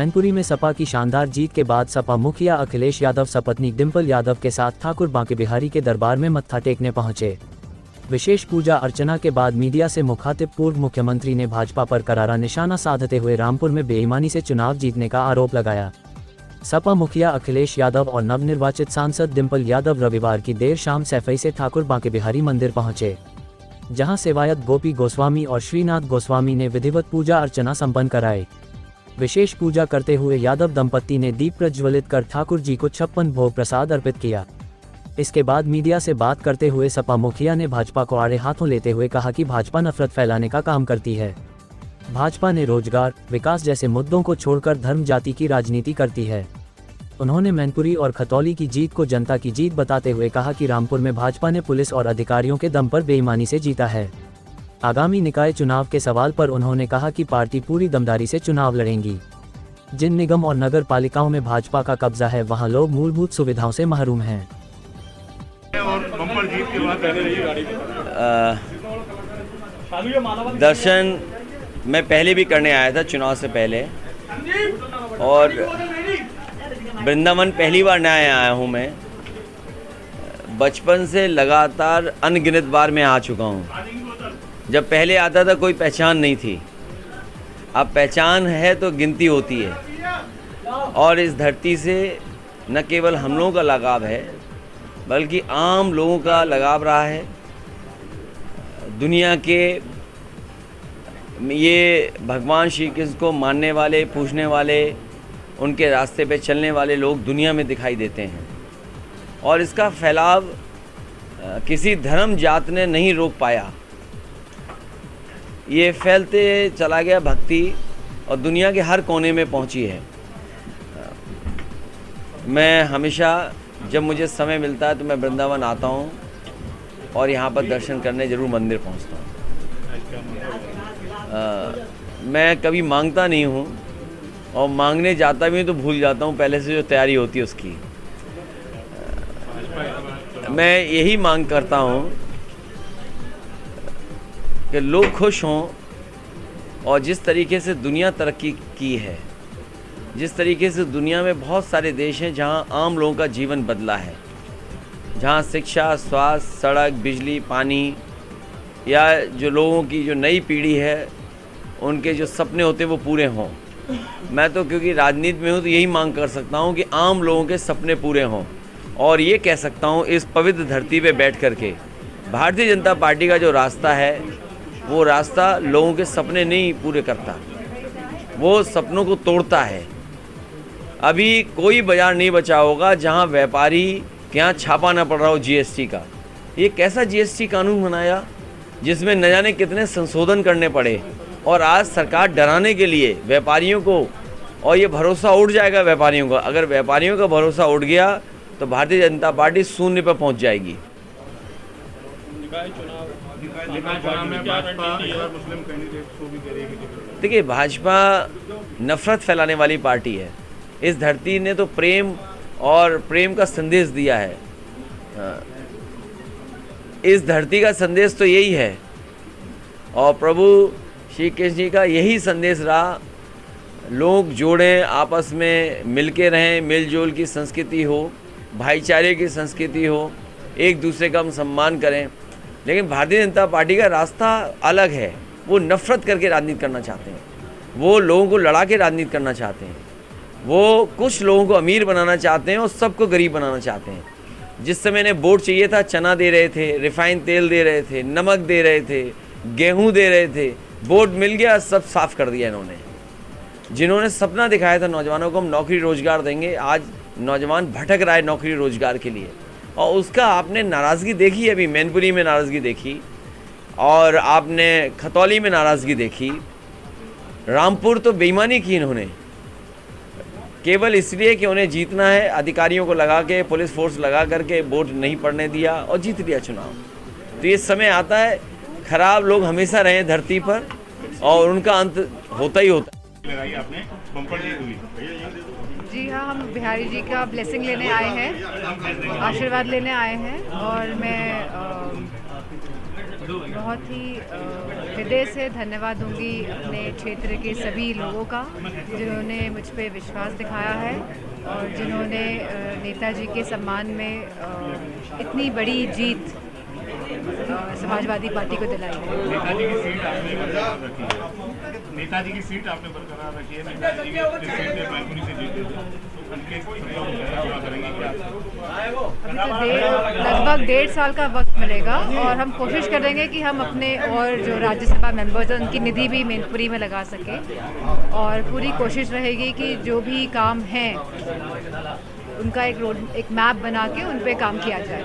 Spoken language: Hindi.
मैनपुरी में सपा की शानदार जीत के बाद सपा मुखिया अखिलेश यादव सपत्नी डिंपल यादव के साथ ठाकुर बांके बिहारी के दरबार में मत्था टेकने पहुंचे। विशेष पूजा अर्चना के बाद मीडिया से मुखातिब पूर्व मुख्यमंत्री ने भाजपा पर करारा निशाना साधते हुए रामपुर में बेईमानी से चुनाव जीतने का आरोप लगाया। सपा मुखिया अखिलेश यादव और नवनिर्वाचित सांसद डिंपल यादव रविवार की देर शाम सैफई से ठाकुर बांके बिहारी मंदिर पहुंचे, जहां सेवायत गोपी गोस्वामी और श्रीनाथ गोस्वामी ने विधिवत पूजा अर्चना संपन्न कराई। विशेष पूजा करते हुए यादव दंपत्ति ने दीप प्रज्वलित कर ठाकुर जी को 56 भोग प्रसाद अर्पित किया। इसके बाद मीडिया से बात करते हुए सपा मुखिया ने भाजपा को आड़े हाथों लेते हुए कहा कि भाजपा नफरत फैलाने का काम करती है। भाजपा ने रोजगार, विकास जैसे मुद्दों को छोड़कर धर्म जाति की राजनीति करती है। उन्होंने मैनपुरी और खतौली की जीत को जनता की जीत बताते हुए कहा कि रामपुर में भाजपा ने पुलिस और अधिकारियों के दम पर बेईमानी से जीता है। आगामी निकाय चुनाव के सवाल पर उन्होंने कहा कि पार्टी पूरी दमदारी से चुनाव लड़ेंगी। जिन निगम और नगर पालिकाओं में भाजपा का कब्जा है वहां लोग मूलभूत सुविधाओं से महरूम हैं। दर्शन मैं पहले भी करने आया था चुनाव से पहले, और वृंदावन पहली बार नया आया हूँ। मैं बचपन से लगातार अनगिनत बार मैं आ चुका हूँ। जब पहले आता था कोई पहचान नहीं थी, अब पहचान है तो गिनती होती है। और इस धरती से न केवल हम लोगों का लगाव है बल्कि आम लोगों का लगाव रहा है। दुनिया के ये भगवान श्री कृष्ण को मानने वाले, पूजने वाले, उनके रास्ते पे चलने वाले लोग दुनिया में दिखाई देते हैं, और इसका फैलाव किसी धर्म जात ने नहीं रोक पाया। ये फैलते चला गया भक्ति, और दुनिया के हर कोने में पहुंची है। मैं हमेशा जब मुझे समय मिलता है तो मैं वृंदावन आता हूं और यहाँ पर दर्शन करने ज़रूर मंदिर पहुँचता हूँ। मैं कभी मांगता नहीं हूँ, और मांगने जाता भी हूँ तो भूल जाता हूँ पहले से जो तैयारी होती है उसकी। मैं यही मांग करता हूँ कि लोग खुश हों, और जिस तरीके से दुनिया तरक्की की है, जिस तरीके से दुनिया में बहुत सारे देश हैं जहां आम लोगों का जीवन बदला है, जहां शिक्षा, स्वास्थ्य, सड़क, बिजली, पानी, या जो लोगों की जो नई पीढ़ी है उनके जो सपने होते हैं वो पूरे हों। मैं तो क्योंकि राजनीति में हूँ तो यही मांग कर सकता हूँ कि आम लोगों के सपने पूरे हों, और ये कह सकता हूँ इस पवित्र धरती पे बैठ कर के भारतीय जनता पार्टी का जो रास्ता है वो रास्ता लोगों के सपने नहीं पूरे करता, वो सपनों को तोड़ता है। अभी कोई बाजार नहीं बचा होगा जहां व्यापारी के यहाँ छापा ना पड़ रहा हो जीएसटी का। ये कैसा जीएसटी कानून बनाया जिसमें न जाने कितने संशोधन करने पड़े, और आज सरकार डराने के लिए व्यापारियों को, और ये भरोसा उड़ जाएगा व्यापारियों का। अगर व्यापारियों का भरोसा उड़ गया तो भारतीय जनता पार्टी शून्य पर पहुँच जाएगी। देखिए, भाजपा नफरत फैलाने वाली पार्टी है। इस धरती ने तो प्रेम और प्रेम का संदेश दिया है। इस धरती का संदेश तो यही है, और प्रभु श्री कृष्ण जी का यही संदेश रहा, लोग जोड़ें, आपस में मिलके रहें, मिलजुल की संस्कृति हो, भाईचारे की संस्कृति हो, एक दूसरे का हम सम्मान करें। लेकिन भारतीय जनता पार्टी का रास्ता अलग है। वो नफरत करके राजनीति करना चाहते हैं, वो लोगों को लड़ा के राजनीति करना चाहते हैं, वो कुछ लोगों को अमीर बनाना चाहते हैं और सबको गरीब बनाना चाहते हैं। जिस समय इन्हें वोट चाहिए था, चना दे रहे थे, रिफाइंड तेल दे रहे थे, नमक दे रहे थे, गेहूं दे रहे थे। वोट मिल गया, सब साफ कर दिया इन्होंने। जिन्होंने सपना दिखाया था नौजवानों को हम नौकरी रोजगार देंगे, आज नौजवान भटक रहा है नौकरी रोजगार के लिए, और उसका आपने नाराज़गी देखी। अभी मैनपुरी में नाराज़गी देखी, और आपने खतौली में नाराज़गी देखी। रामपुर तो बेईमानी की इन्होंने, केवल इसलिए कि उन्हें जीतना है, अधिकारियों को लगा के, पुलिस फोर्स लगा करके वोट नहीं पड़ने दिया और जीत लिया चुनाव। तो ये समय आता है, खराब लोग हमेशा रहे धरती पर, और उनका अंत होता ही होता है। आपने बम्पर जीत हुई। जी हाँ, हम बिहारी जी का ब्लेसिंग लेने आए हैं, आशीर्वाद लेने आए हैं, और मैं बहुत ही हृदय से धन्यवाद दूंगी अपने क्षेत्र के सभी लोगों का जिन्होंने मुझ पे विश्वास दिखाया है और जिन्होंने नेताजी के सम्मान में इतनी बड़ी जीत समाजवादी पार्टी को दिलाई है। नेताजी की सीट आपने बरकरार रखी है। नेताजी की सीट पे बैकुनी से जीते थे। अभी तो लगभग 1.5 साल का वक्त मिलेगा और हम कोशिश करेंगे कि हम अपने और जो राज्यसभा मेंबर्स हैं उनकी निधि भी मैनपुरी में लगा सकें और पूरी कोशिश रहेगी कि जो भी काम हैं उनका एक मैप बना के उन पे काम किया जाए।